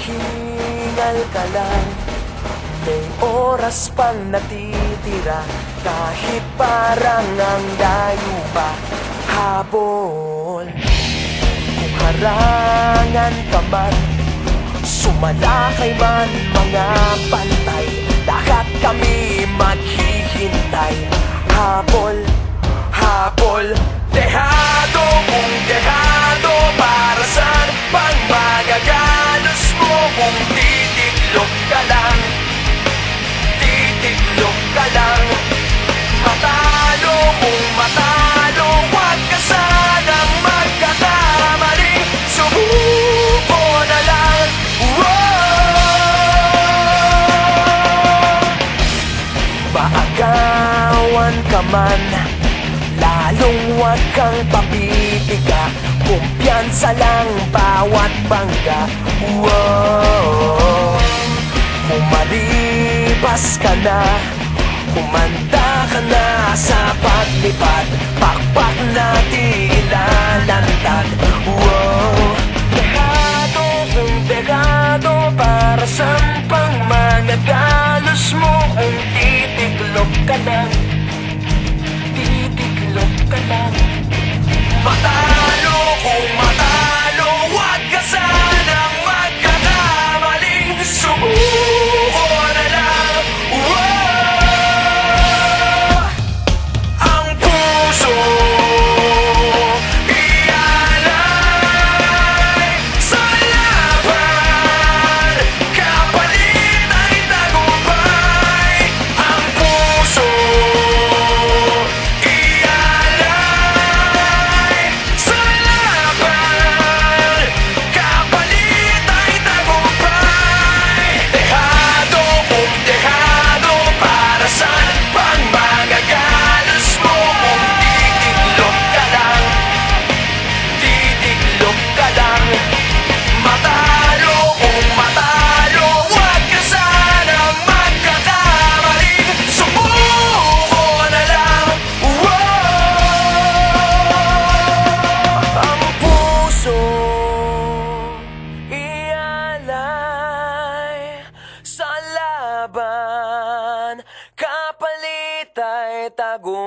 Magpahingal ka lang, may oras pang natitira. Kahit parang ang layo pa, habol. Kung harangan ka man, sumalakay man mga bantay, lahat kami maghihintay. Habol, habol, dehado kung dehado. Para saan pang magagalos mo kung titiklop ka lang? Titiklop ka lang. Matalo kung matalo, huwag ka sanang magkakamali. Subuko na lang. Maagawan ka man, lalong huwag kang papipiga. Kumpiyansa lang bawat bangga. Umalipas ka na, kumanda ka na sa paglipad. Pakpak natin ilalantad. Dehado kung dehado, para saan pang managalos mo kung titiklop ka lang? Titiklop ka lang. Matalo kung matalo, huwag ka sanang magkakamaling. Subuko na lang. Ang puso ialay sa laban, kapalit ay tagumpay. Ang puso ialay sa laban, kapalit ay tagumpay. Dehado kung dehado, para saan pang magagalos mo kung titiklop ka lang? Titiklop ka lang. Matalo kung matalo, huwag ka sanang magkakamaling. Subuko na lang. Ang puso ialay sa laban, kapalit ay tagumpay.